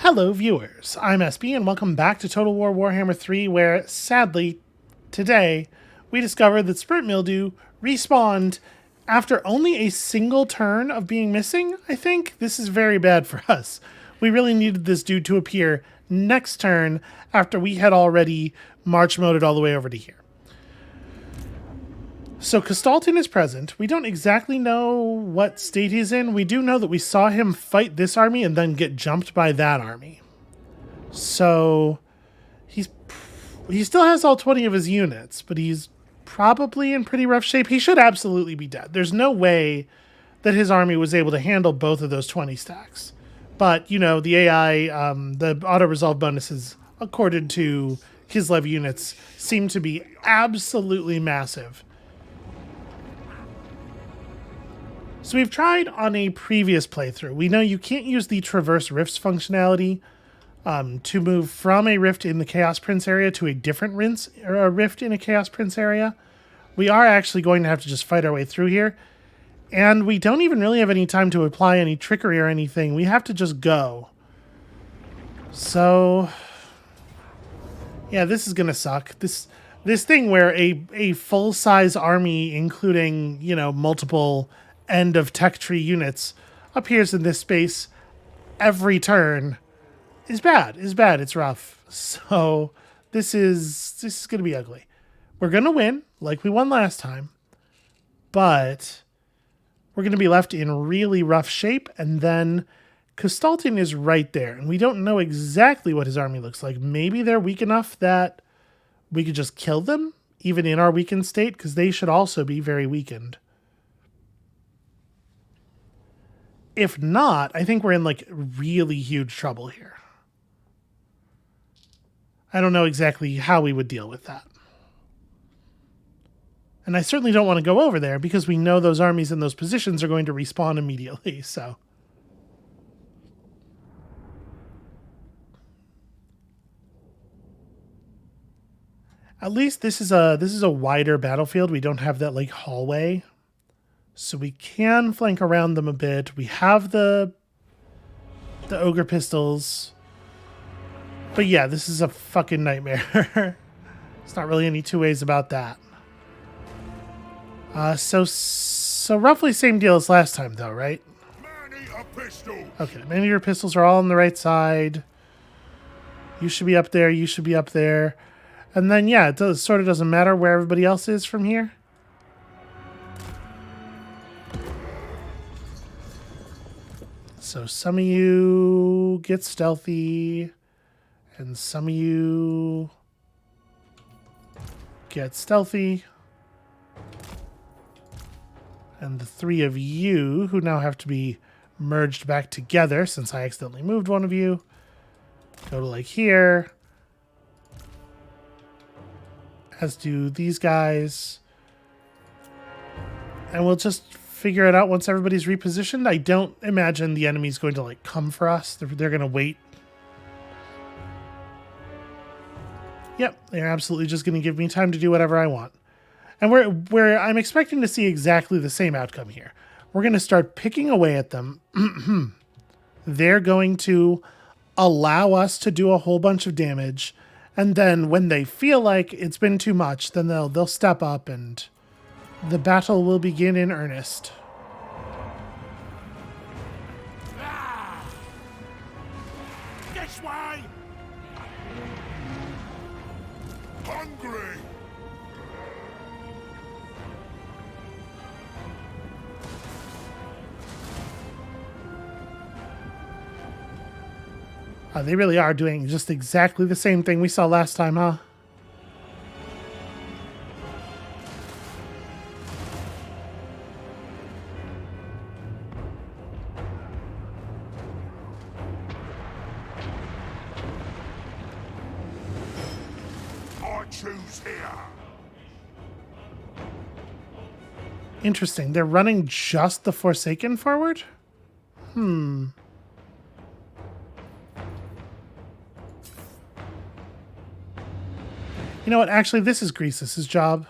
Hello viewers, I'm SB and welcome back to Total War Warhammer 3 where, sadly, today we discovered that Sprint Mildew respawned after only a single turn of being missing, I think. This is very bad for us. We really needed this dude to appear next turn after we had already march moded all the way over to here. So Kastaltin is present. We don't exactly know what state he's in. We do know that we saw him fight this army and then get jumped by that army. So he still has all 20 of his units, but he's probably in pretty rough shape. He should absolutely be dead. There's no way that his army was able to handle both of those 20 stacks. But, you know, the AI, the auto-resolve bonuses accorded to Kislev units seem to be absolutely massive. So we've tried on a previous playthrough. We know you can't use the Traverse Rifts functionality to move from a rift in the Chaos Prince area to a different rift in a Chaos Prince area. We are actually going to have to just fight our way through here. And we don't even really have any time to apply any trickery or anything. We have to just go. So, yeah, this is going to suck. This thing where a full-size army, including, you know, multiple end of tech tree units, appears in this space every turn is bad. It's rough. So this is going to be ugly. We're going to win like we won last time, but we're going to be left in really rough shape. And then Kastaltin is right there, and we don't know exactly what his army looks like. Maybe they're weak enough that we could just kill them even in our weakened state, because they should also be very weakened. If not, I think we're in like really huge trouble here. I don't know exactly how we would deal with that. And I certainly don't want to go over there because we know those armies in those positions are going to respawn immediately, so. At least this is a wider battlefield. We don't have that like hallway. So we can flank around them a bit. We have the ogre pistols. But yeah, this is a fucking nightmare. It's not really any two ways about that. So roughly same deal as last time though, right? Okay, many of your pistols are all on the right side. You should be up there, you should be up there. And then yeah, it sort of doesn't matter where everybody else is from here. So some of you get stealthy, and some of you get stealthy. And the three of you, who now have to be merged back together since I accidentally moved one of you, go to like here. As do these guys. And we'll just figure it out once everybody's repositioned. I don't imagine the enemy's going to like come for us. They're going to wait. Yep, they're absolutely just going to give me time to do whatever I want. And I'm expecting to see exactly the same outcome here. We're going to start picking away at them. They're going to allow us to do a whole bunch of damage, and then when they feel like it's been too much, then they'll step up and the battle will begin in earnest. This way! Hungry! They really are doing just exactly the same thing we saw last time, huh? Interesting. They're running just the Forsaken forward? You know what? Actually, this is Greasus' job.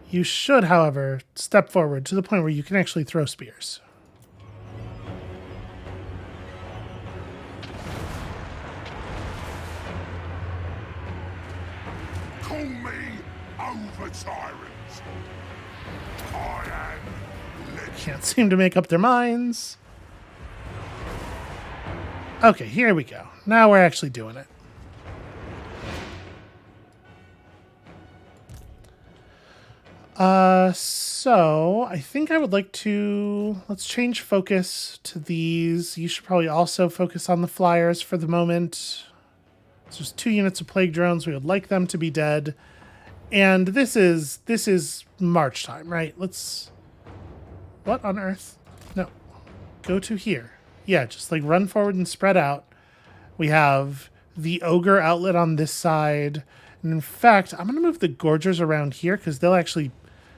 You should, however, step forward to the point where you can actually throw spears. Call me over tyrants. I am legend. Can't seem to make up their minds. Okay, here we go. Now we're actually doing it. So I think I would like to, let's change focus to these. You should probably also focus on the flyers for the moment. So there's 2 units of plague drones. We would like them to be dead. And this is March time, right? Let's, what on earth? No, go to here. Yeah, just like run forward and spread out. We have the ogre outlet on this side. And in fact, I'm going to move the gorgers around here because they'll actually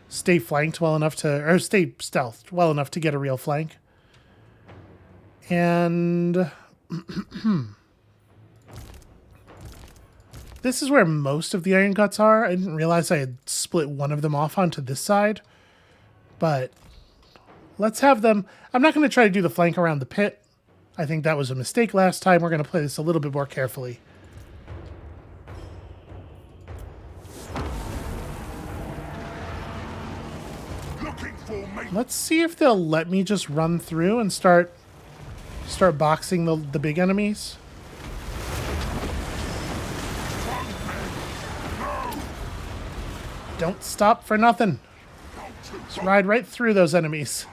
stay flanked well enough to, or stay stealthed well enough to get a real flank. And this is where most of the iron guts are. I didn't realize I had split one of them off onto this side, but let's have them. I'm not going to try to do the flank around the pit. I think that was a mistake last time. We're going to play this a little bit more carefully. Let's see if they'll let me just run through and start boxing the big enemies. Don't stop for nothing. Just ride right through those enemies.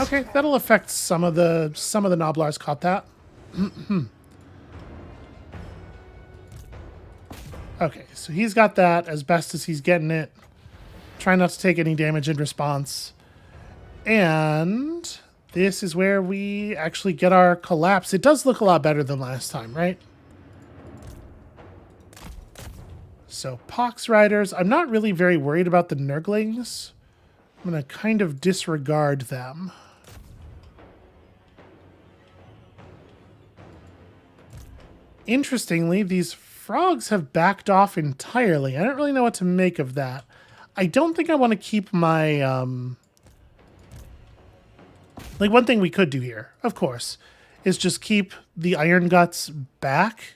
Okay, that'll affect some of the Noblars. Caught that. Okay, so he's got that as best as he's getting it. Try not to take any damage in response. And this is where we actually get our collapse. It does look a lot better than last time, right? So Pox Riders. I'm not really very worried about the Nurglings. I'm going to kind of disregard them. Interestingly, these frogs have backed off entirely. I don't really know what to make of that. I don't think I want to keep my... Like, one thing we could do here, of course, is just keep the Iron Guts back,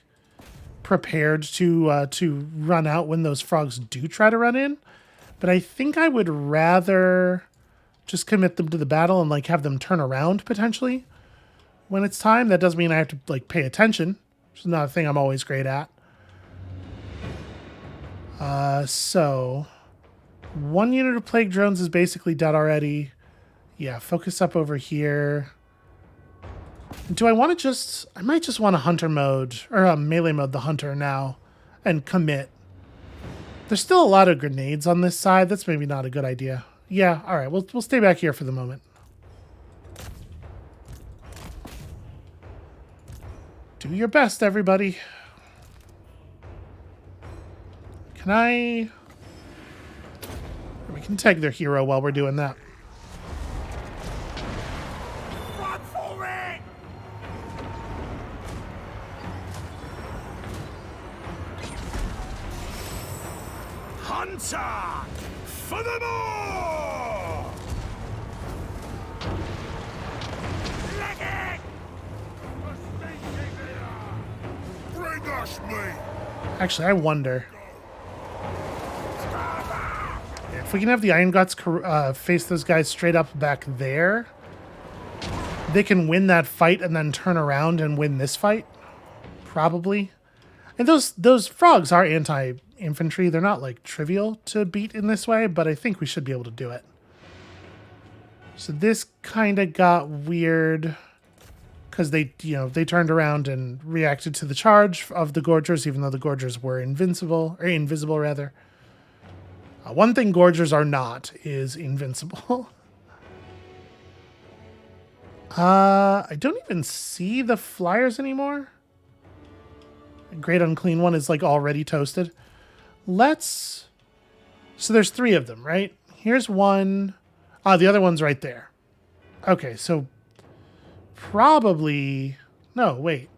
prepared to run out when those frogs do try to run in. But I think I would rather just commit them to the battle and, like, have them turn around, potentially, when it's time. That doesn't mean I have to, like, pay attention, which is not a thing I'm always great at. So 1 unit of plague drones is basically dead already. Yeah, focus up over here. Do I want to just... I might just want a hunter mode, or melee mode the hunter now, and commit. There's still a lot of grenades on this side. That's maybe not a good idea. Yeah, alright, we'll stay back here for the moment. Do your best, everybody. Can I... We can tag their hero while we're doing that. Run for it! Hunter! For the more! Leg it! Bring us me! Actually, I wonder... If we can have the Iron Guts face those guys straight up back there, they can win that fight and then turn around and win this fight. Probably. And those frogs are anti-infantry. They're not, like, trivial to beat in this way, but I think we should be able to do it. So this kind of got weird because they turned around and reacted to the charge of the Gorgers, even though the Gorgers were invisible, rather. One thing Gorgers are not is invincible. I don't even see the flyers anymore. Great Unclean One is, like, already toasted. So there's 3 of them, right? Here's one. The other one's right there. Okay, so probably... No, wait.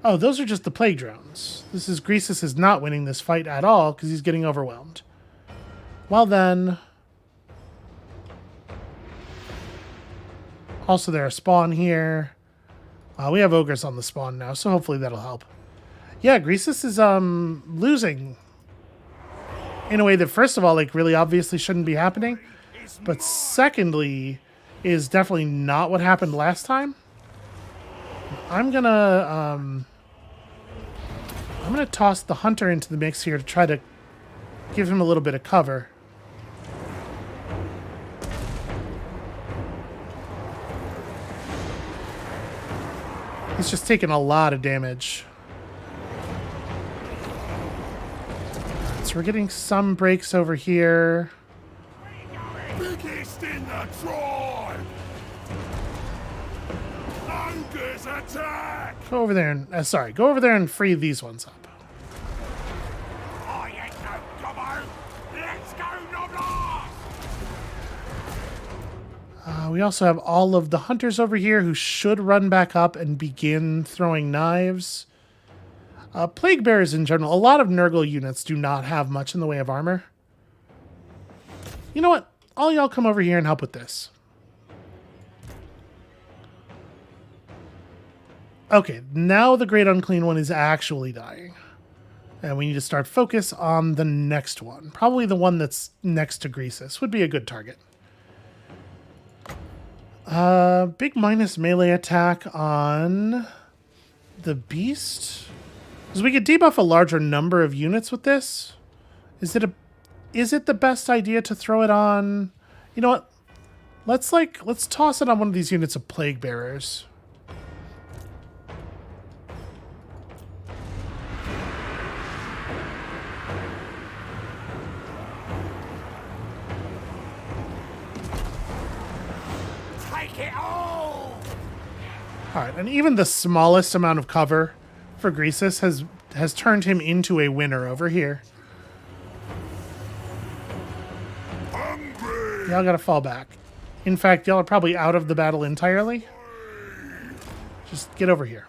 Oh, those are just the plague drones. This is... Greasus is not winning this fight at all because he's getting overwhelmed. Well then... Also, there are spawn here. We have ogres on the spawn now, so hopefully that'll help. Yeah, Greasus is losing in a way that, first of all, like, really obviously shouldn't be happening, but secondly is definitely not what happened last time. I'm gonna toss the hunter into the mix here to try to give him a little bit of cover. He's just taking a lot of damage. So we're getting some breaks over here. Biggest in the tribe. Ogres attack. Go over there and go over there and free these ones up. I ain't no gobbo. Let's go, Noblar. We also have all of the hunters over here who should run back up and begin throwing knives. Plague bearers in general, a lot of Nurgle units do not have much in the way of armor. You know what? All y'all come over here and help with this. Okay, now the Great Unclean One is actually dying. And we need to start focus on the next one. Probably the one that's next to Greasus would be a good target. Big minus melee attack on the beast. Because we could debuff a larger number of units with this. Is it the best idea to throw it on? You know what? Let's toss it on one of these units of plague bearers. Take it all. All right, and even the smallest amount of cover for Greasus has turned him into a winner over here. Hungry. Y'all gotta fall back. In fact, y'all are probably out of the battle entirely. Just get over here.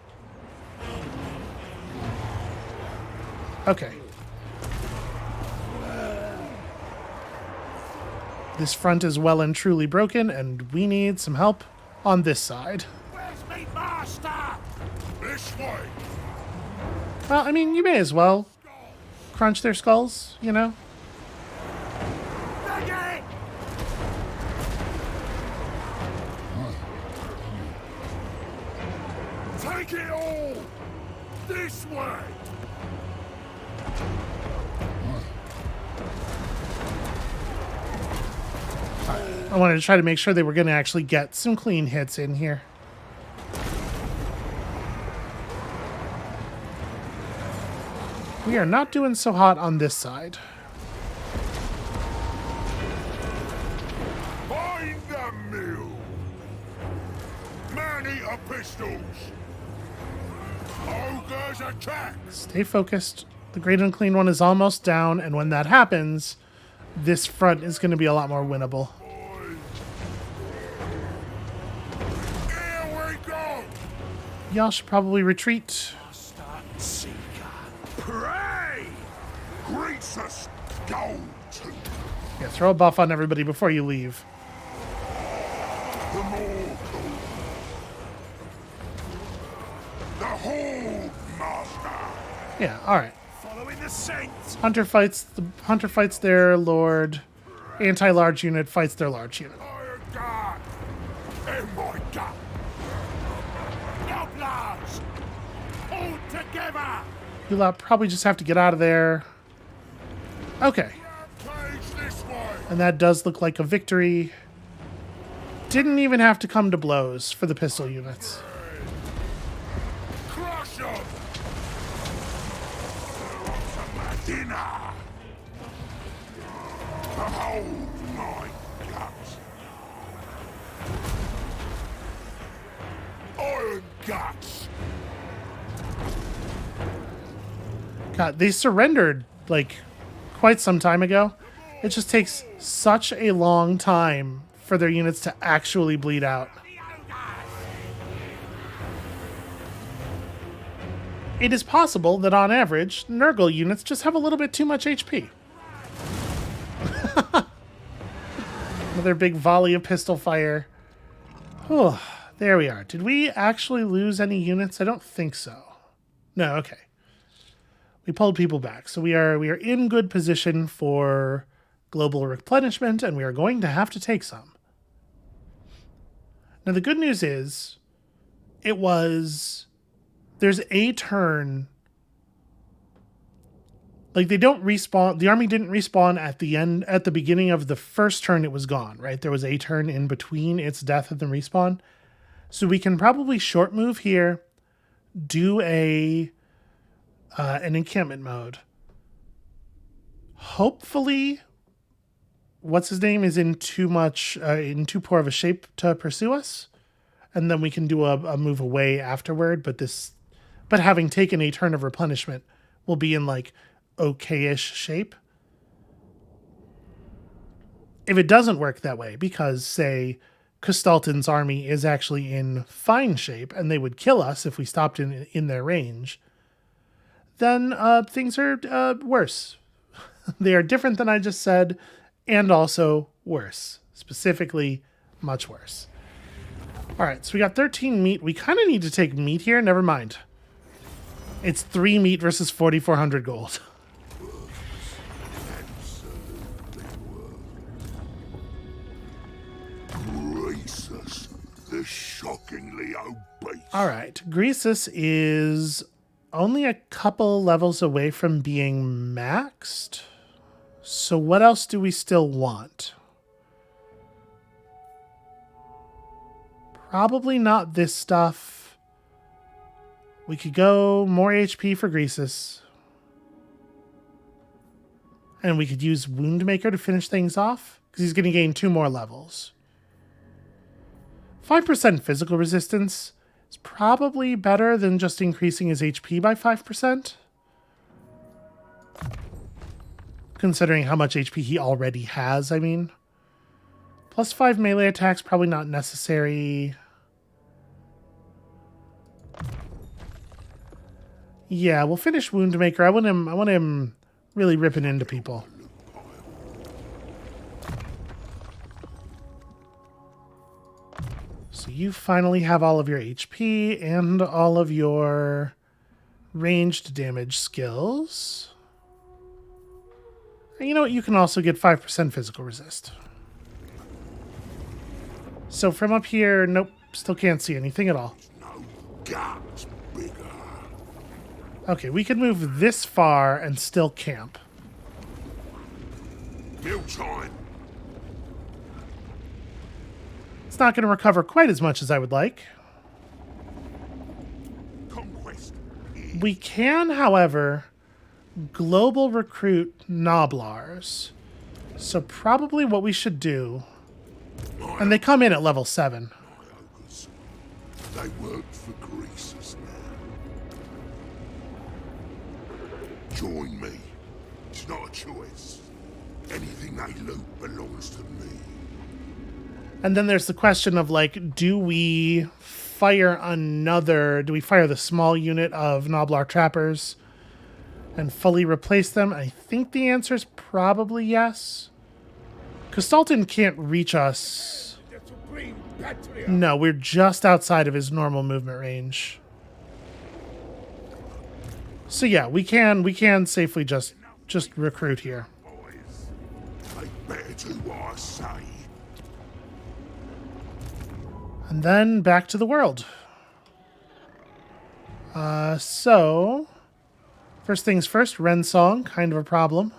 Okay. This front is well and truly broken, and we need some help on this side. Where's me master? This way. Well, I mean, you may as well crunch their skulls, you know? Take it. Take it all. This way. I wanted to try to make sure they were going to actually get some clean hits in here. We are not doing so hot on this side. Find the mill. Man-eater pistols. Ogres attack. Stay focused. The Great Unclean One is almost down, and when that happens, this front is going to be a lot more winnable. Here we go. Y'all should probably retreat. Seeker. Pray. Greasus. Goldtooth. Yeah, throw a buff on everybody before you leave. The Mortal. The Hold Master. Yeah, all right. Following the saints. Hunter fights their lord. Anti-large unit fights their large unit. Iron God. In my gut. Noblars. All together. You'll probably just have to get out of there. Okay. Rampage this way. And that does look like a victory. Didn't even have to come to blows for the pistol units. Crush 'em. Dinner. Behold my guts. Iron guts. God, they surrendered, like, quite some time ago. It just takes such a long time for their units to actually bleed out. It is possible that on average, Nurgle units just have a little bit too much HP. Another big volley of pistol fire. Whew. There we are. Did we actually lose any units? I don't think so. No, okay. We pulled people back. So we are in good position for global replenishment, and we are going to have to take some. Now the good news is there's a turn. Like, they don't respawn. The army didn't respawn at the beginning of the first turn it was gone, right? There was a turn in between its death and the respawn. So we can probably short move here, do an encampment mode. Hopefully, what's his name is in too poor of a shape to pursue us, and then we can do a move away afterward. But having taken a turn of replenishment, we'll be in like okay-ish shape. If it doesn't work that way, because say Kustaltin's army is actually in fine shape and they would kill us if we stopped in their range, then things are worse. They are different than I just said, and also worse. Specifically, much worse. All right, so we got 13 meat. We kind of need to take meat here. Never mind. It's 3 meat versus 4,400 gold. Greasus, the shockingly obese. All right, Greasus is only a couple levels away from being maxed. So what else do we still want? Probably not this stuff. We could go more HP for Greasus. And we could use Woundmaker to finish things off, because he's going to gain 2 more levels. 5% physical resistance is probably better than just increasing his HP by 5%. Considering how much HP he already has, I mean. Plus 5 melee attacks, probably not necessary. Yeah, we'll finish Woundmaker. I want him really ripping into people. So you finally have all of your HP and all of your ranged damage skills. And you know what? You can also get 5% physical resist. So from up here, nope, still can't see anything at all. No guts bigger. Okay, we can move this far and still camp. Mealtime. It's not going to recover quite as much as I would like. Conquest. We can, however, global recruit Noblars. So probably what we should do... And they come in at level 7. My ogres. They work for Greasus now. Join me. It's not a choice. Anything they loot belongs to me. And then there's the question of, like, do we fire the small unit of Noblar Trappers and fully replace them? I think the answer is probably yes. Kustaltin can't reach us. No, we're just outside of his normal movement range. So yeah, we can safely just recruit here. Boys, they better do what I say. And then back to the world. So first things first, Wren Song, kind of a problem.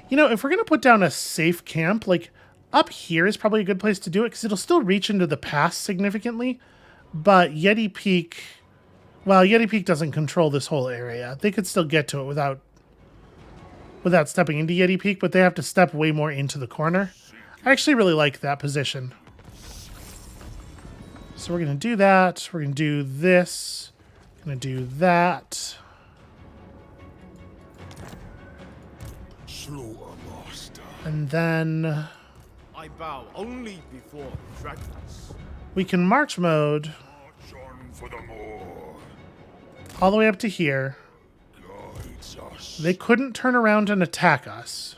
You know, if we're going to put down a safe camp, like, up here is probably a good place to do it, because it'll still reach into the pass significantly, but Yeti Peak... Well, Yeti Peak doesn't control this whole area. They could still get to it without stepping into Yeti Peak, but they have to step way more into the corner. I actually really like that position. So we're going to do that. We're going to do this. Going to do that. Slaughtermaster. And then I bow only before dragons. we can march mode March on for the more. all the way up to here. Guides us. They couldn't turn around and attack us.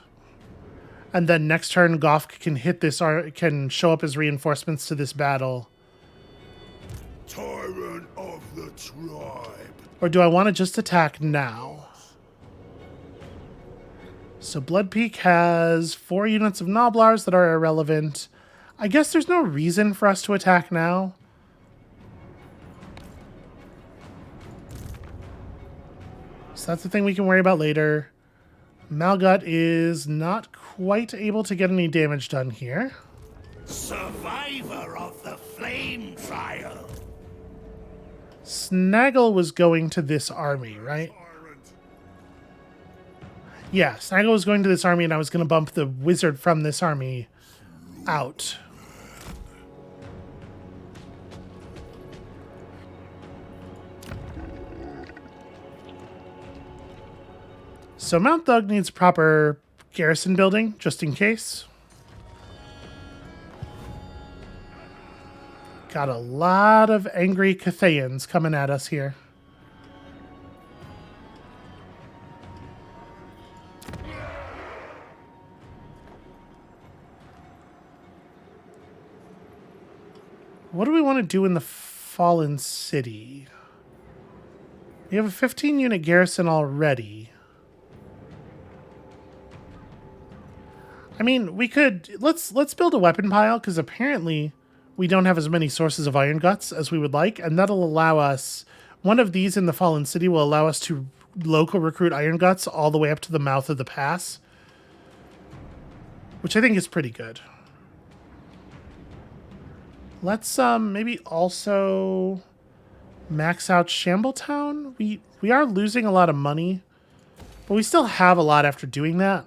And then next turn, Goff can hit this, can show up as reinforcements to this battle Or do I want to just attack now? So Blood Peak has 4 units of Noblars that are irrelevant. I guess there's no reason for us to attack now. So that's the thing we can worry about later. Malgut is not quite able to get any damage done here. Survivor of the flame trial. Snaggle was going to this army, right? Yeah, Snaggle was going to this army, and I was going to bump the wizard from this army out. So Mount Thug needs proper garrison building, just in case. Got a lot of angry Cathayans coming at us here. What do we want to do in the Fallen City? We have a 15-unit garrison already. I mean, we could... Let's build a weapon pile, because apparently we don't have as many sources of iron guts as we would like, and that'll allow us... One of these in the Fallen City will allow us to local recruit iron guts all the way up to the mouth of the pass, which I think is pretty good. Let's maybe also max out Shambletown. We are losing a lot of money, but we still have a lot after doing that.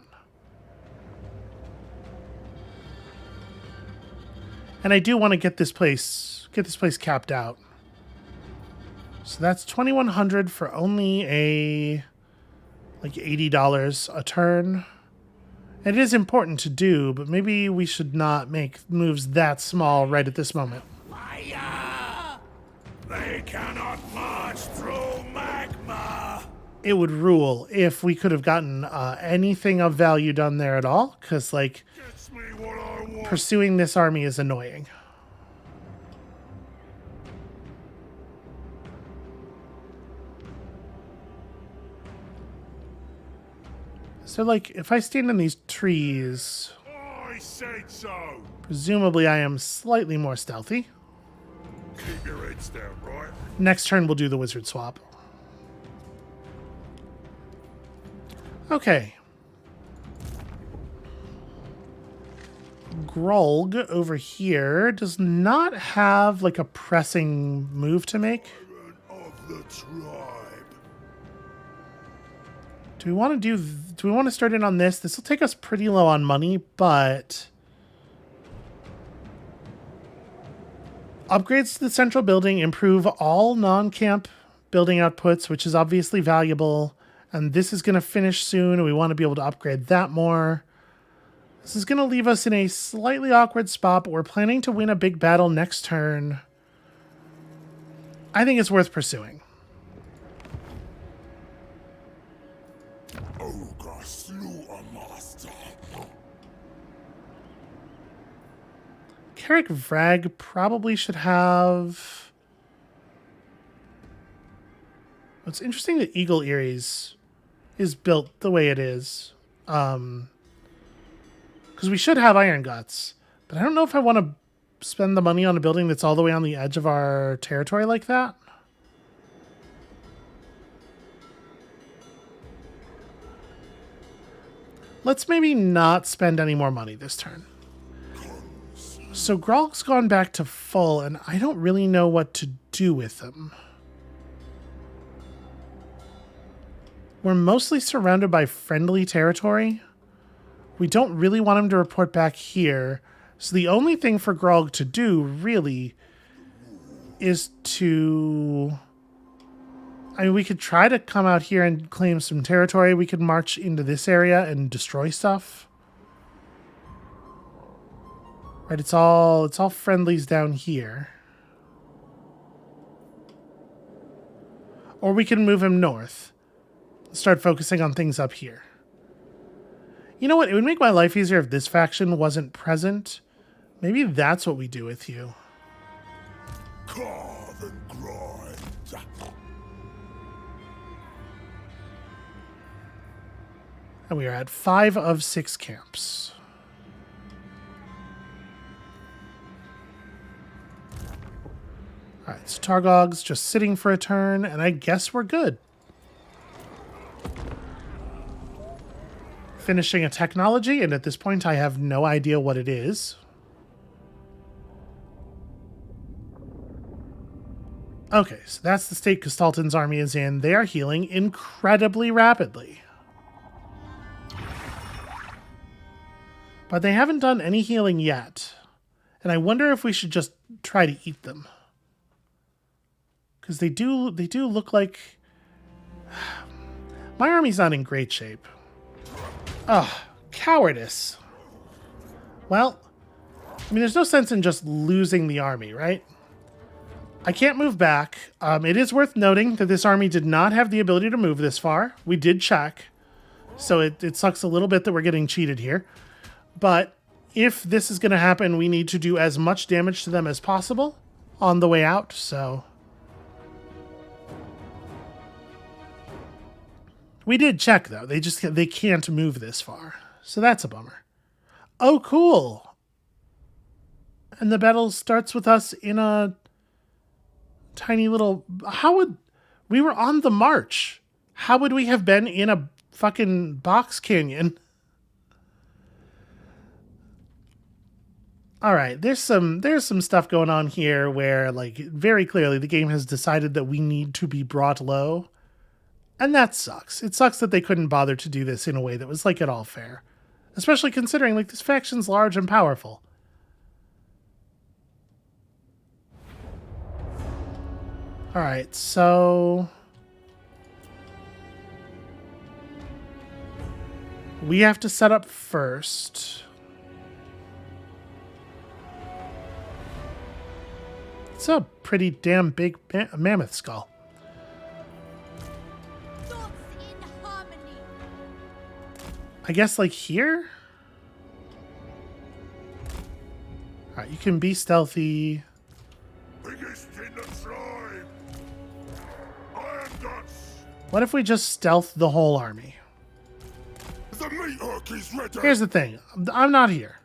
And I do want to get this place capped out. So that's 2,100 for only a like $80 a turn. It is important to do, but maybe we should not make moves that small right at this moment. Fire! They cannot march through magma. It would rule if we could have gotten anything of value done there at all, because like Gets me what I want. pursuing this army is annoying. So, like, if I stand in these trees, I said so. presumably I am slightly more stealthy. Keep your heads down, right? Next turn, we'll do the wizard swap. Okay. Grolg over here does not have, like, a pressing move to make. Of the tribe. Do we want to start in on this? This will take us pretty low on money, but upgrades to the central building improve all non-camp building outputs, which is obviously valuable. And this is going to finish soon, and we want to be able to upgrade that more. This is going to leave us in a slightly awkward spot, but we're planning to win a big battle next turn. I think it's worth pursuing. Ogre slew a master. Carrick Vrag probably should have... It's interesting that Eagle Eries is built the way it is. Because we should have Iron Guts. But I don't know if I want to spend the money on a building that's all the way on the edge of our territory like that. Let's maybe not spend any more money this turn. So Grolg's gone back to full, and I don't really know what to do with him. We're mostly surrounded by friendly territory. We don't really want him to report back here. So the only thing for Grolg to do, really, is to... I mean, we could try to come out here and claim some territory. We could march into this area and destroy stuff. Right, it's all friendlies down here. Or we can move him north. Start focusing on things up here. You know what? It would make my life easier if this faction wasn't present. Maybe that's what we do with you. Carve and grind. And we are at 5 of 6 camps. Alright, so Targog's just sitting for a turn, and I guess we're good. Finishing a technology, and at this point I have no idea what it is. Okay, so that's the state Gestalten's army is in. They are healing incredibly rapidly. But they haven't done any healing yet. And I wonder if we should just try to eat them. Because they do look like... My army's not in great shape. Ugh, cowardice. Well, I mean, there's no sense in just losing the army, right? I can't move back. It is worth noting that this army did not have the ability to move this far. We did check. So it sucks a little bit that we're getting cheated here. But if this is going to happen, we need to do as much damage to them as possible on the way out, so... We did check, though. They can't move this far. So that's a bummer. Oh, cool. And the battle starts with us in a tiny little... We were on the march. How would we have been in a fucking box canyon? All right, there's some stuff going on here where, like, very clearly the game has decided that we need to be brought low. And that sucks. It sucks that they couldn't bother to do this in a way that was, like, at all fair. Especially considering, like, this faction's large and powerful. Alright, so... we have to set up first. It's a pretty damn big mammoth skull. I guess, like, here? Alright, you can be stealthy. Biggest in the tribe. Iron guts. What if we just stealth the whole army? The meat hook is ready. Here's the thing. I'm not here.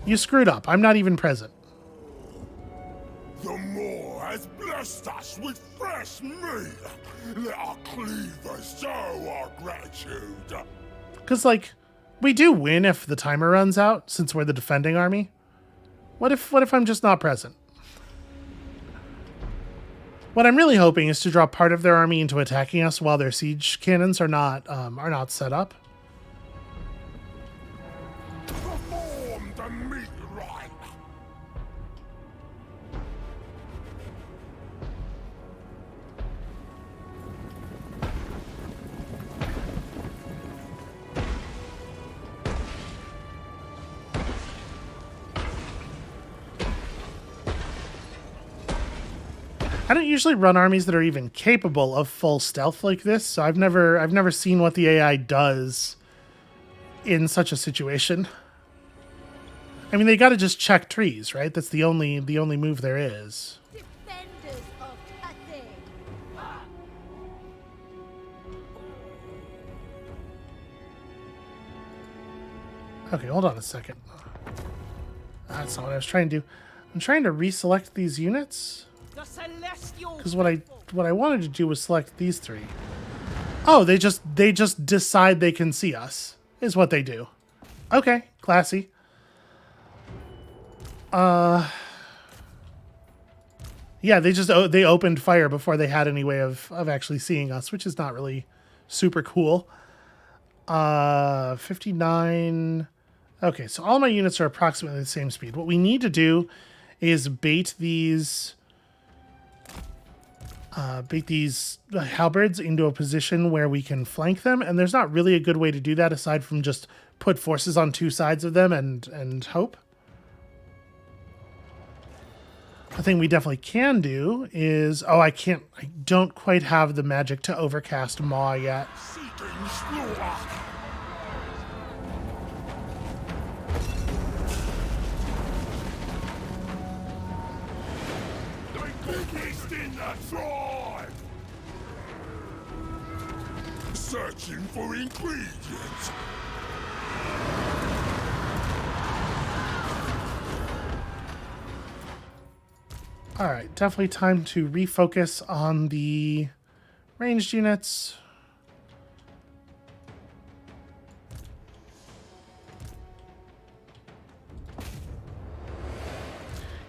You screwed up. I'm not even present. The Moor has blessed us with fresh meat. Let our cleavers show our gratitude. Because, like, we do win if the timer runs out, since we're the defending army. What if I'm just not present? What I'm really hoping is to draw part of their army into attacking us while their siege cannons are not set up. Perform the meat right. I don't usually run armies that are even capable of full stealth like this, so I've never seen what the AI does in such a situation. I mean, they got to just check trees, right? That's the only move there is. Defenders of Cathay. Okay, hold on a second. That's not what I was trying to do. I'm trying to reselect these units. Because what I wanted to do was select these 3. Oh, they just decide they can see us, is what they do. Okay, classy. Yeah, they opened fire before they had any way of actually seeing us, which is not really super cool. 59. Okay, so all my units are approximately the same speed. What we need to do is bait these halberds into a position where we can flank them, and there's not really a good way to do that aside from just put forces on 2 sides of them and hope. The thing we definitely can do is... oh, I don't quite have the magic to overcast Maw yet. Seeking slaughter. The biggest in the tribe. searching for ingredients. All right, definitely time to refocus on the ranged units.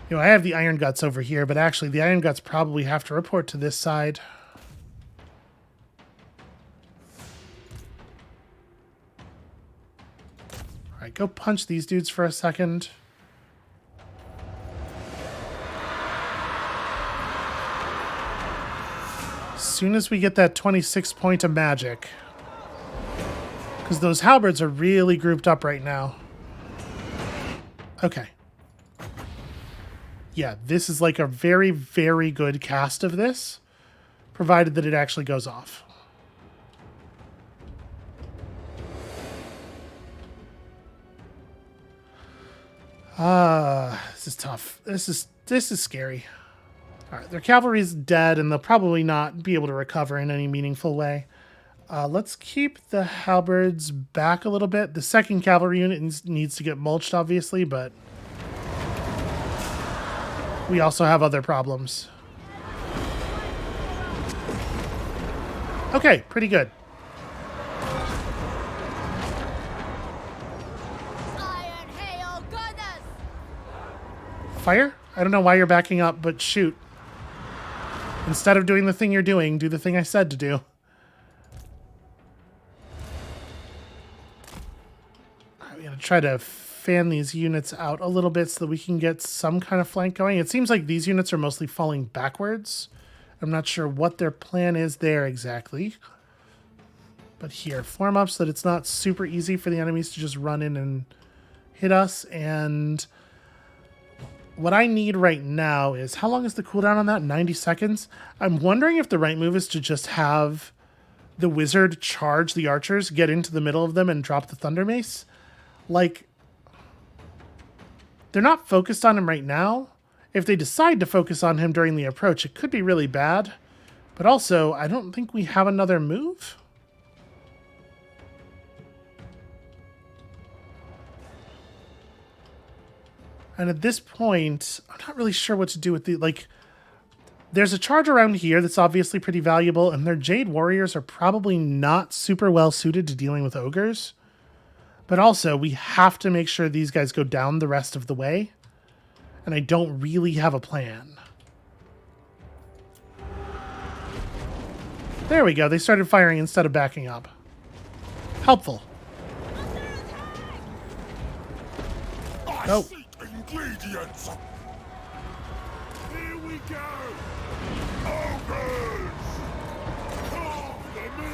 You know, I have the Iron Guts over here, but actually the Iron Guts probably have to report to this side. All right, go punch these dudes for a second. As soon as we get that 26 point of magic, because those halberds are really grouped up right now. Okay. Yeah, this is like a very, very good cast of this, provided that it actually goes off. This is tough. This is scary. All right, their cavalry's dead, and they'll probably not be able to recover in any meaningful way. Let's keep the halberds back a little bit. The second cavalry unit needs to get mulched, obviously, but we also have other problems. Okay, pretty good. Iron hail gunners! Fire? I don't know why you're backing up, but shoot. Instead of doing the thing you're doing, do the thing I said to do. I'm going to try to fan these units out a little bit so that we can get some kind of flank going. It seems like these units are mostly falling backwards. I'm not sure what their plan is there exactly. But here, form up so that it's not super easy for the enemies to just run in and hit us. And what I need right now is, how long is the cooldown on that? 90 seconds? I'm wondering if the right move is to just have the wizard charge the archers, get into the middle of them, and drop the thunder mace. Like, they're not focused on him right now. If they decide to focus on him during the approach, it could be really bad. But also, I don't think we have another move. And at this point, I'm not really sure what to do with the, like, there's a charge around here that's obviously pretty valuable, and their Jade Warriors are probably not super well suited to dealing with ogres. But also, we have to make sure these guys go down the rest of the way. And I don't really have a plan. There we go. They started firing instead of backing up. Helpful. I seek ingredients. Here we go. Ogres! Come to me!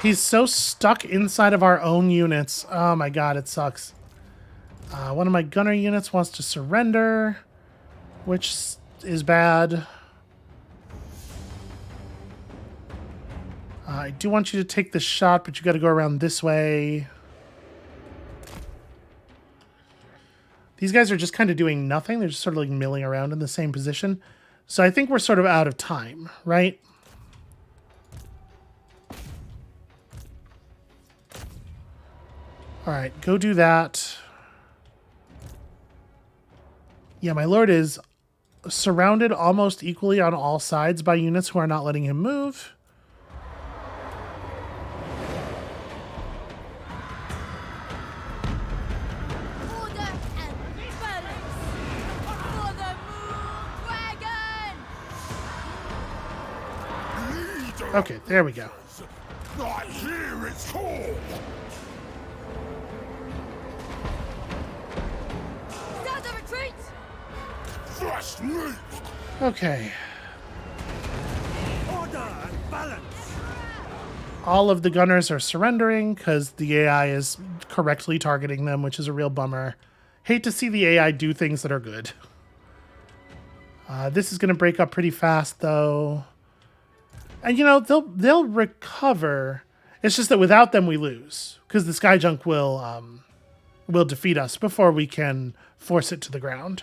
He's so stuck inside of our own units. Oh my god, it sucks. One of my gunner units wants to surrender, which is bad. I do want you to take the shot, but you got to go around this way. These guys are just kind of doing nothing. They're just sort of like milling around in the same position. So I think we're sort of out of time, right? All right, go do that. Yeah, my lord is surrounded almost equally on all sides by units who are not letting him move. Order and balance! For the moon dragon! Leader Okay, there we go. I hear its call. Start the retreat! Fresh meat. Okay. Order and balance. All of the gunners are surrendering because the AI is correctly targeting them, which is a real bummer. Hate to see the AI do things that are good. This is going to break up pretty fast, though. And, you know, they'll recover. It's just that without them, we lose. Because the Sky Junk will defeat us before we can force it to the ground.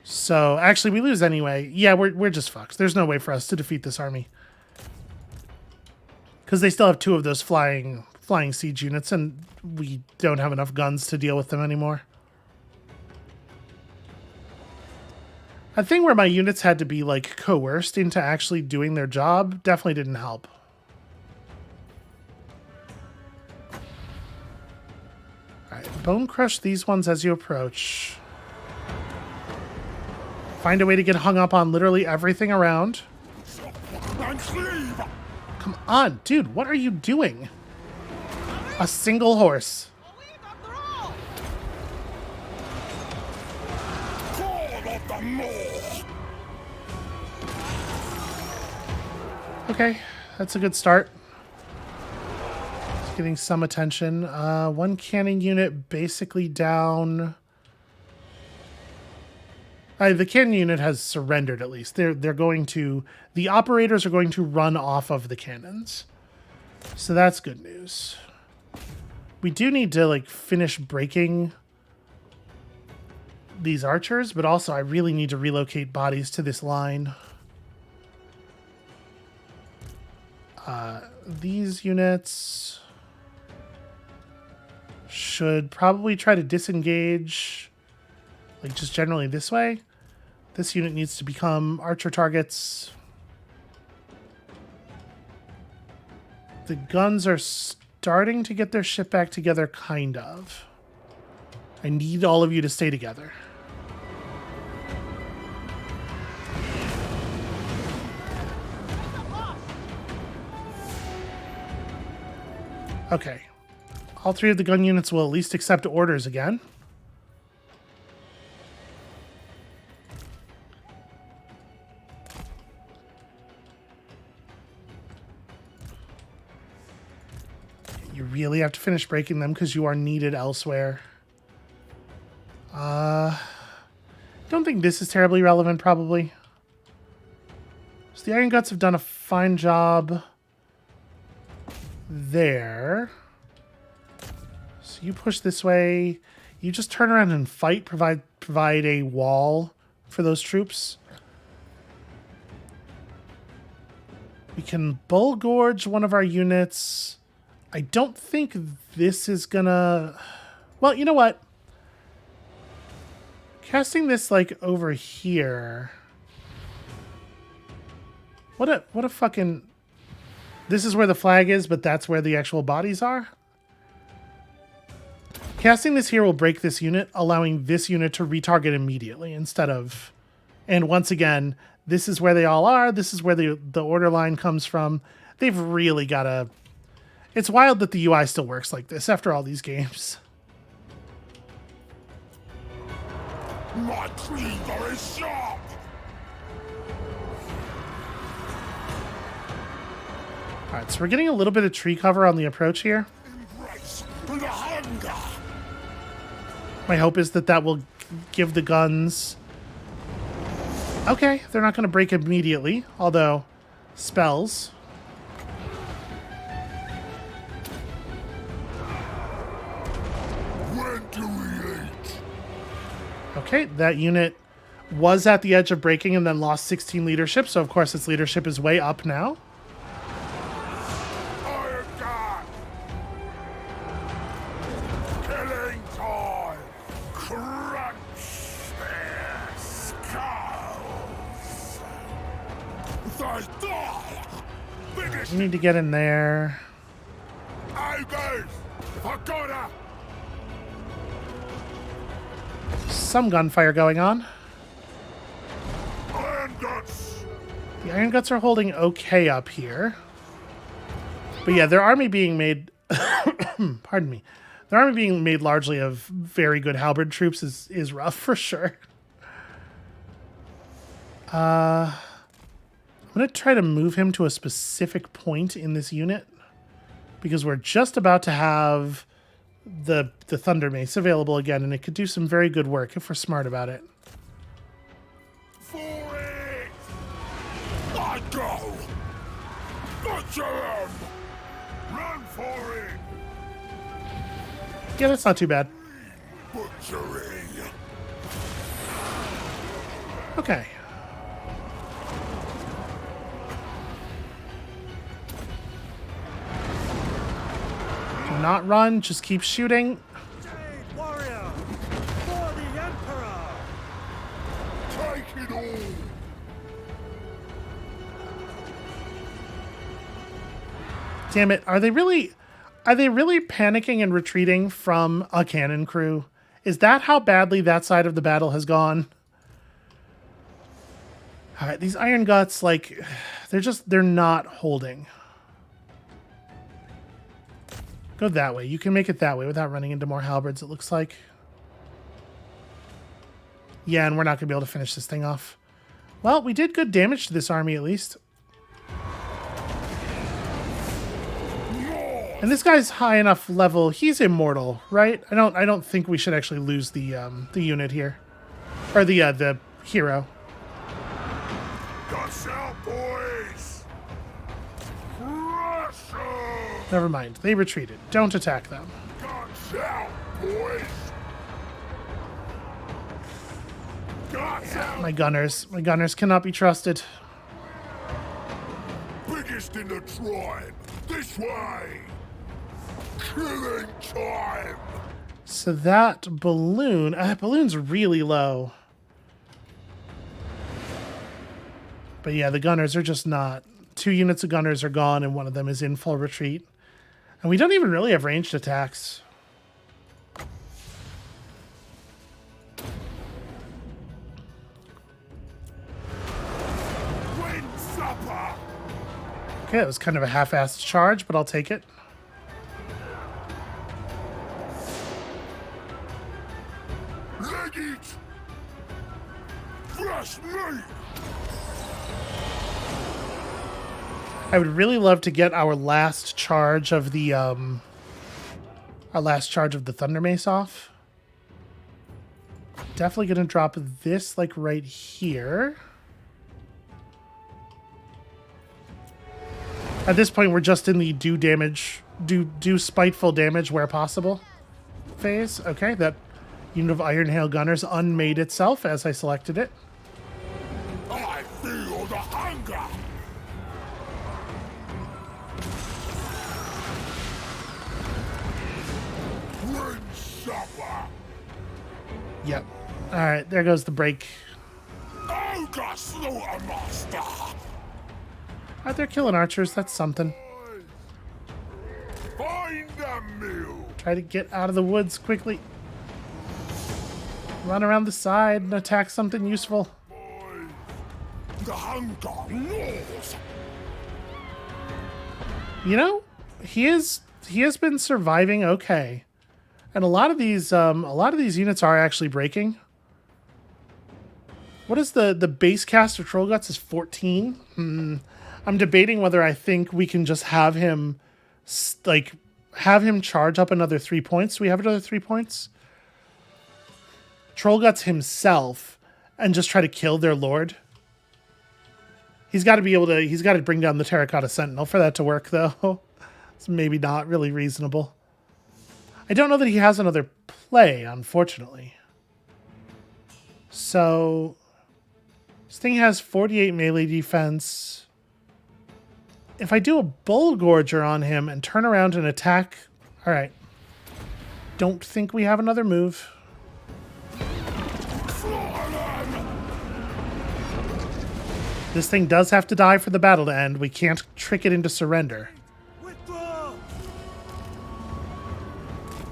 So, actually, we lose anyway. Yeah, we're just fucked. There's no way for us to defeat this army. Because they still have 2 of those flying siege units, and we don't have enough guns to deal with them anymore. A thing where my units had to be, like, coerced into actually doing their job definitely didn't help. Alright, bone crush these ones as you approach. Find a way to get hung up on literally everything around. And cleave! Come on, dude, what are you doing? A single horse. Call of the Maw! Okay, that's a good start. It's getting some attention. 1 cannon unit basically down. The cannon unit has surrendered at least. They're going to... The operators are going to run off of the cannons. So that's good news. We do need to, like, finish breaking these archers, but also I really need to relocate bodies to this line. These units should probably try to disengage, like, just generally this way. This unit needs to become archer targets. The guns are starting to get their shit back together, kind of. I need all of you to stay together. Okay. All 3 of the gun units will at least accept orders again. You really have to finish breaking them because you are needed elsewhere. Don't think this is terribly relevant, probably. So the Iron Guts have done a fine job there. So you push this way. You just turn around and fight, provide a wall for those troops. We can bull gorge one of our units. I don't think this is gonna... Well, you know what? Casting this, like, over here... What a fucking... This is where the flag is, but that's where the actual bodies are? Casting this here will break this unit, allowing this unit to retarget immediately instead of... And once again, this is where they all are. This is where the order line comes from. They've really got to... It's wild that the UI still works like this after all these games. My cleaver is sharp! Alright, so we're getting a little bit of tree cover on the approach here. Embrace the hunger! My hope is that that will give the guns... Okay, they're not going to break immediately, although spells... When do we eat? Okay, that unit was at the edge of breaking and then lost 16 leadership, so of course its leadership is way up now. Iron God! Killing time! Crunch their skulls! They die! Finish We need to get in there. ogres! Pagoda! Some gunfire going on. Iron Guts! The Iron Guts are holding okay up here. But yeah, their army being made... pardon me. Their army being made largely of very good halberd troops is rough for sure. I'm going to try to move him to a specific point in this unit. Because we're just about to have the Thunder Mace available again, and it could do some very good work if we're smart about it. For it! I go! Butcher him! Run for it! Yeah, that's not too bad. Butchering! Okay. not run, just keep shooting. Jade warrior for the Emperor. Take it all! Damn it, are they really panicking and retreating from a cannon crew? Is that how badly that side of the battle has gone? All right, these Iron Guts, like, they're not holding. Go that way. You can make it that way without running into more halberds, it looks like. Yeah, and we're not going to be able to finish this thing off. Well, we did good damage to this army, at least. And this guy's high enough level. He's immortal, right? I don't think we should actually lose the unit here. Or the hero. Guts out, boys! Crush 'em! Never mind. They retreated. Don't attack them. Guts out, boys! Guts out! My gunners cannot be trusted. Biggest in the tribe! This way! Killing time! So that balloon, balloon's really low. But yeah, the gunners are just not. 2 units of gunners are gone and one of them is in full retreat. And we don't even really have ranged attacks. Wind supper! Okay, that was kind of a half-assed charge, but I'll take it. Leg eat! Fresh meat! I would really love to get our last charge of the Thunder Mace off. Definitely gonna drop this like right here. At this point, we're just in the do spiteful damage where possible phase. Okay, that unit of Iron Hail Gunners unmade itself as I selected it. I feel the hunger! Wind supper! Yep. All right, there goes the break. Ogre Slaughtermaster! They're killing archers. That's something. Find the mill! Try to get out of the woods quickly. Run around the side and attack something useful. The hunger gnaws! You know, he has been surviving okay, and a lot of these units are actually breaking. What is the base cast of Troll Guts is 14? I'm debating whether I think we can just have him charge up another 3 points. Do we have another 3 points? Troll Guts himself and just try to kill their lord. He's got to bring down the Terracotta Sentinel for that to work, though. It's maybe not really reasonable. I don't know that he has another play, unfortunately. So this thing has 48 melee defense. If I do a Bull Gorger on him and turn around and attack... All right. Don't think we have another move. This thing does have to die for the battle to end. We can't trick it into surrender. Withdraw.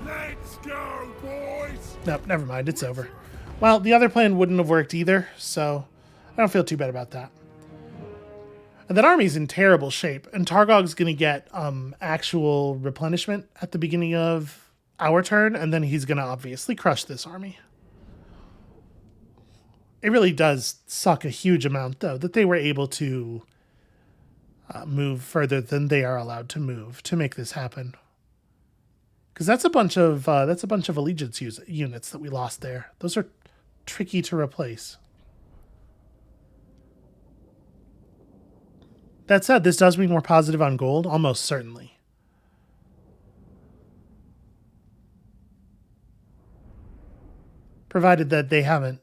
Let's go, boys! Nope, never mind. It's over. Well, the other plan wouldn't have worked either, so I don't feel too bad about that. And that army's in terrible shape, and Targog's going to get actual replenishment at the beginning of our turn, and then he's going to obviously crush this army. It really does suck a huge amount, though, that they were able to move further than they are allowed to move to make this happen. Because that's a bunch of allegiance units that we lost there. Those are tricky to replace. That said, this does mean more positive on gold, almost certainly. Provided that they haven't,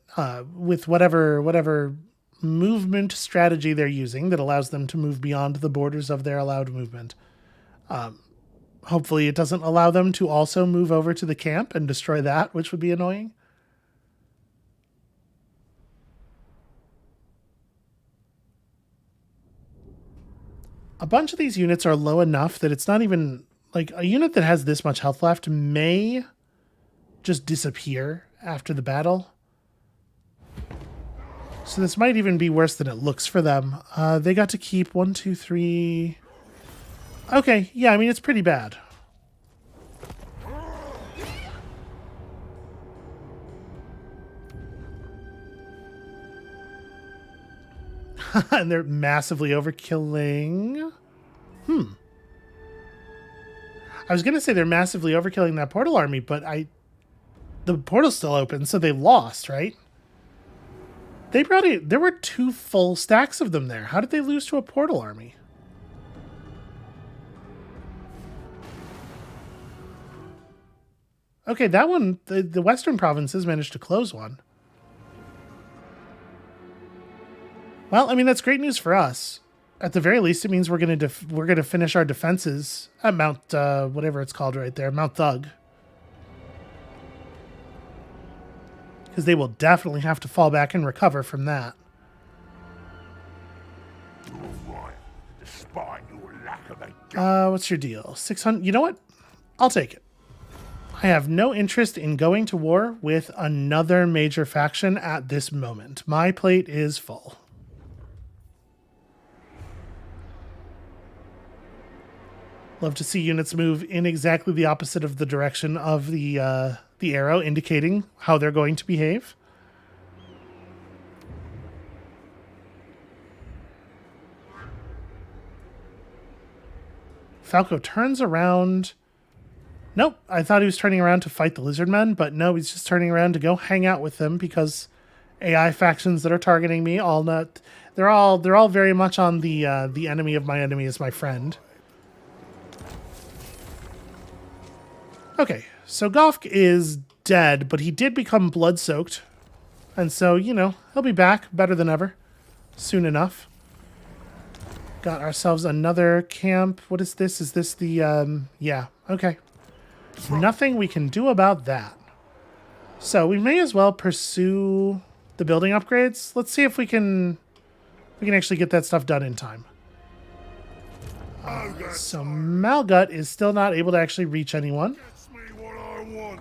with whatever movement strategy they're using that allows them to move beyond the borders of their allowed movement. Hopefully it doesn't allow them to also move over to the camp and destroy that, which would be annoying. A bunch of these units are low enough that it's not even... Like, a unit that has this much health left may just disappear after the battle. So this might even be worse than it looks for them. They got to keep 1, 2, 3... Okay, yeah, I mean, it's pretty bad. And they're massively overkilling. I was going to say they're massively overkilling that portal army, but the portal's still open, so they lost, right? They brought it. There were 2 full stacks of them there. How did they lose to a portal army? Okay, that one, the Western provinces managed to close one. Well, I mean, that's great news for us. At the very least, it means we're gonna finish our defenses at Mount whatever it's called right there, Mount Thug, because they will definitely have to fall back and recover from that. You're right, despite your lack of a What's your deal? 600. You know what? I'll take it. I have no interest in going to war with another major faction at this moment. My plate is full. Love to see units move in exactly the opposite of the direction of the arrow, indicating how they're going to behave. Falco turns around. Nope, I thought he was turning around to fight the lizard men, but no, he's just turning around to go hang out with them because AI factions that are targeting me they're all very much on the enemy of my enemy is my friend. Okay, so Goff is dead, but he did become blood-soaked. And so, you know, he'll be back better than ever. Soon enough. Got ourselves another camp. What is this? Is this the, yeah, okay. Nothing we can do about that. So we may as well pursue the building upgrades. Let's see if we can actually get that stuff done in time. So Malgut is still not able to actually reach anyone. Gets me what I want.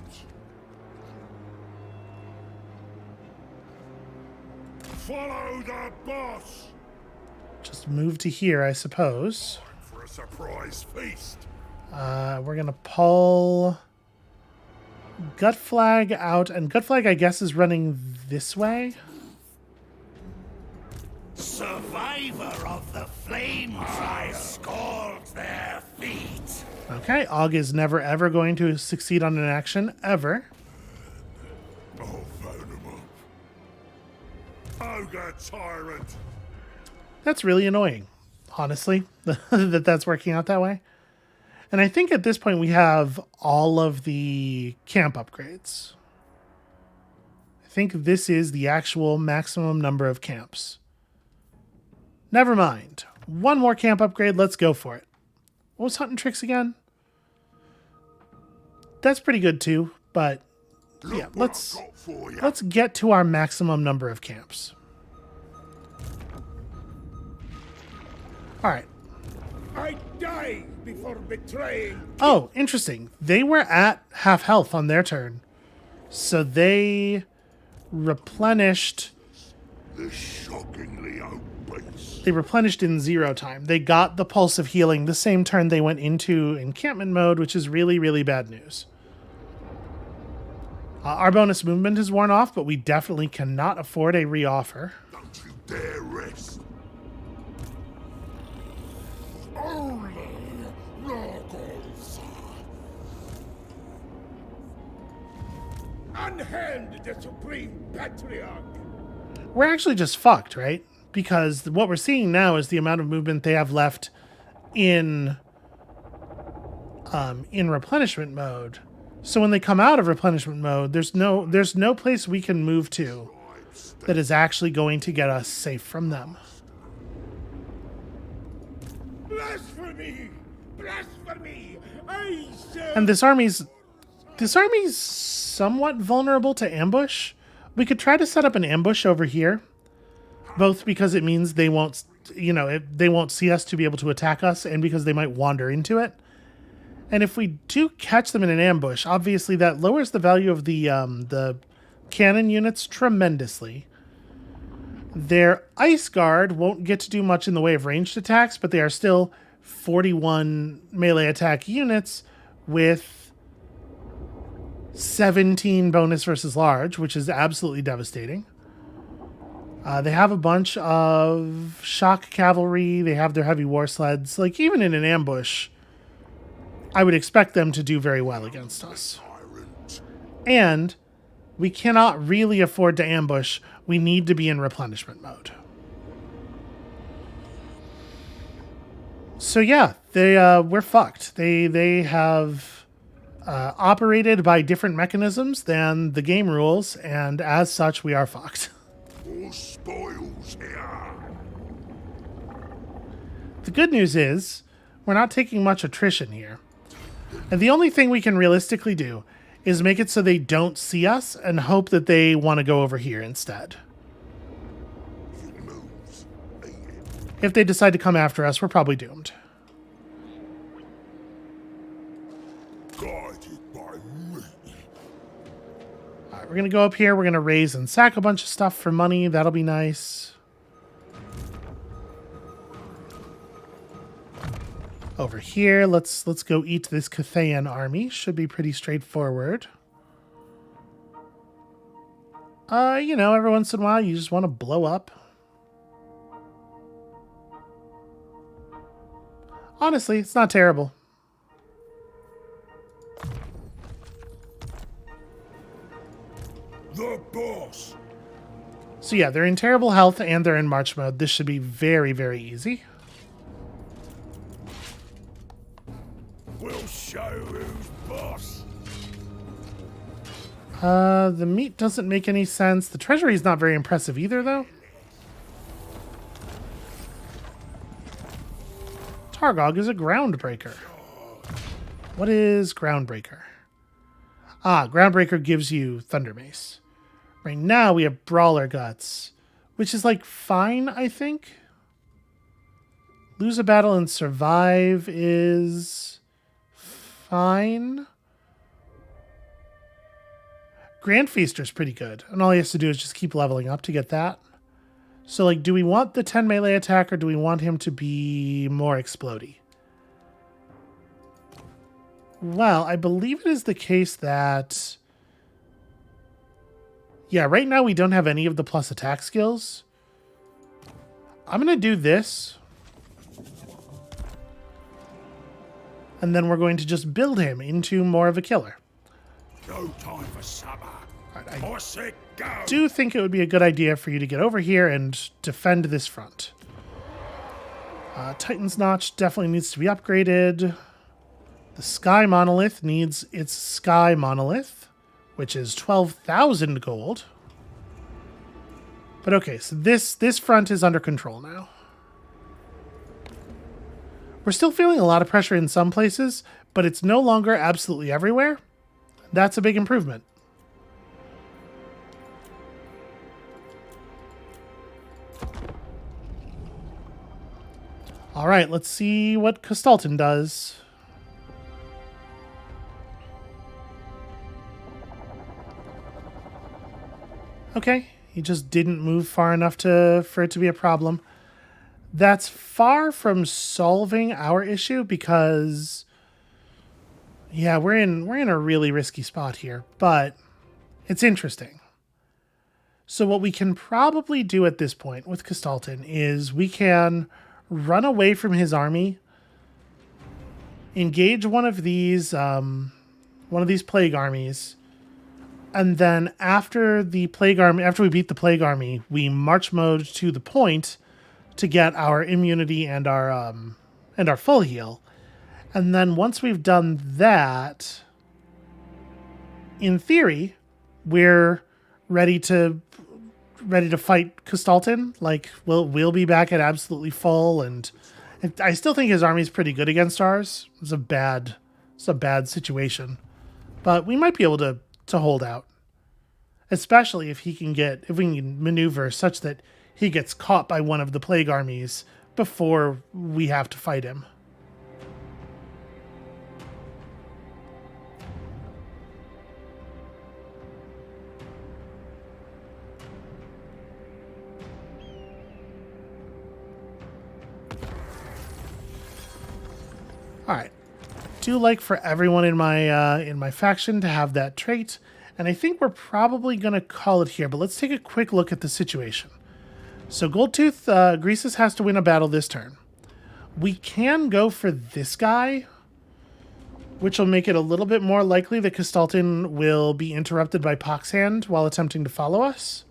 Follow the boss. Just move to here, I suppose. For a surprise feast. We're going to pull Gut Flag out, and Gut Flag, I guess, is running this way. Survivor of the flame trial scald their feet. Okay, Og is never ever going to succeed on an action, ever. I'll phone him up. Ogre tyrant. That's really annoying, honestly, that's working out that way. And I think at this point we have all of the camp upgrades. I think this is the actual maximum number of camps. Never mind. One more camp upgrade. Let's go for it. What was Hunting Tricks again? That's pretty good too, but yeah, let's get to our maximum number of camps. All right. I die before betraying. Oh, interesting. They were at half health on their turn. So they replenished. This shockingly obese. They replenished in 0 time. They got the pulse of healing the same turn they went into encampment mode, which is really, really bad news. Our bonus movement is worn off, but we definitely cannot afford a reoffer. Don't you dare rest. Only Knuckles. Unhand the supreme patriarch. We're actually just fucked, right? Because what we're seeing now is the amount of movement they have left in replenishment mode. So when they come out of replenishment mode, there's no place we can move to that is actually going to get us safe from them. Blasphemy! Blasphemy! And this army's somewhat vulnerable to ambush. We could try to set up an ambush over here, both because it means they won't, they won't see us to be able to attack us, and because they might wander into it. And if we do catch them in an ambush, obviously that lowers the value of the cannon units tremendously. Their Ice Guard won't get to do much in the way of ranged attacks, but they are still 41 melee attack units with 17 bonus versus large, which is absolutely devastating. They have a bunch of shock cavalry. They have their heavy war sleds. Like, even in an ambush, I would expect them to do very well against us. And we cannot really afford to ambush. We need to be in replenishment mode. So yeah, we're fucked. They have operated by different mechanisms than the game rules, and as such, we are fucked. More spoils here. The good news is, we're not taking much attrition here. And the only thing we can realistically do is make it so they don't see us and hope that they want to go over here instead. If they decide to come after us, we're probably doomed. Guided by me. Alright, we're going to go up here. We're going to raise and sack a bunch of stuff for money. That'll be nice. Over here, let's go eat this Cathayan army. Should be pretty straightforward. Every once in a while you just want to blow up. Honestly, it's not terrible. The boss. So yeah, they're in terrible health and they're in march mode. This should be very, very easy. We'll show who's boss. The meat doesn't make any sense. The treasury is not very impressive either, though. Targog is a groundbreaker. What is groundbreaker? Groundbreaker gives you Thunder Mace. Right now we have Brawler Guts, which is like fine, I think. Lose a battle and survive is fine. Grand Feaster's pretty good, and all he has to do is just keep leveling up to get that. So, like, do we want the 10 melee attack, or do we want him to be more explodey? Well, I believe it is the case that... Yeah, right now we don't have any of the plus attack skills. I'm going to do this. And then we're going to just build him into more of a killer. No time for summer. Right, I said go. do think it would be a good idea for you to get over here and defend this front. Titan's Notch definitely needs to be upgraded. The Sky Monolith needs its Sky Monolith, which is 12,000 gold. But okay, so this front is under control now. We're still feeling a lot of pressure in some places, but it's no longer absolutely everywhere. That's a big improvement. All right, let's see what Costalton does. Okay, he just didn't move far enough for it to be a problem. That's far from solving our issue because, yeah, we're in a really risky spot here, but it's interesting. So what we can probably do at this point with Costalton is we can run away from his army, engage one of these plague armies, and then after we beat the plague army, we march mode to the point to get our immunity and our full heal. And then once we've done that, in theory, we're ready to fight Costalton. Like, we'll be back at absolutely full, and I still think his army's pretty good against ours. It's a bad It's a bad situation. But we might be able to hold out. Especially if we can maneuver such that he gets caught by one of the plague armies before we have to fight him. All right. Do like for everyone in my faction to have that trait, and I think we're probably going to call it here, but let's take a quick look at the situation. So Goldtooth, Greases has to win a battle this turn. We can go for this guy, which will make it a little bit more likely that Castalton will be interrupted by Poxhand while attempting to follow us.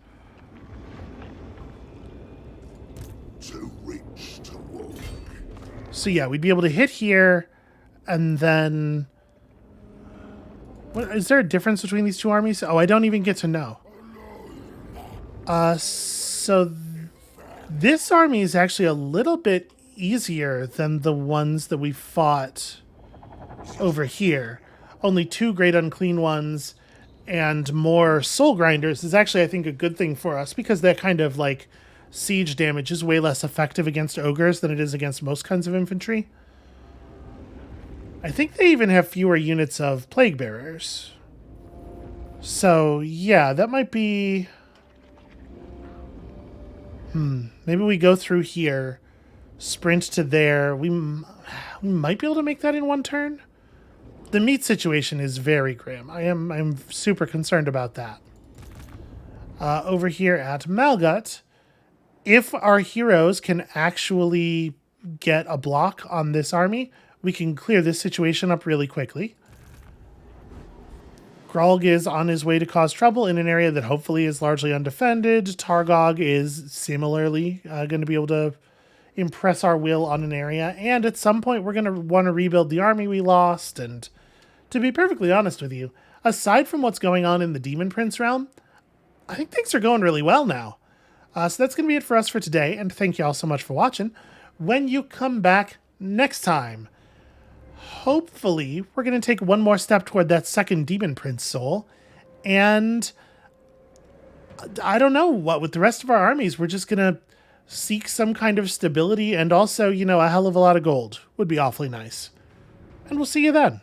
Too rich to walk. So yeah, we'd be able to hit here, and then... What, is there a difference between these two armies? Oh, I don't even get to know. So this army is actually a little bit easier than the ones that we fought over here. Only 2 Great Unclean Ones and more Soul Grinders is actually, I think, a good thing for us, because that kind of, like, siege damage is way less effective against ogres than it is against most kinds of infantry. I think they even have fewer units of Plague Bearers. So, yeah, that might be... Maybe we go through here, sprint to there. We might be able to make that in one turn. The meat situation is very grim. I'm super concerned about that. Over here at Malgut, if our heroes can actually get a block on this army, we can clear this situation up really quickly. Grolg is on his way to cause trouble in an area that hopefully is largely undefended. Targog is similarly going to be able to impress our will on an area. And at some point, we're going to want to rebuild the army we lost. And to be perfectly honest with you, aside from what's going on in the Demon Prince realm, I think things are going really well now. So that's going to be it for us for today. And thank you all so much for watching. When you come back next time, hopefully, we're going to take one more step toward that second Demon Prince soul. And I don't know what with the rest of our armies. We're just going to seek some kind of stability and also, you know, a hell of a lot of gold would be awfully nice. And we'll see you then.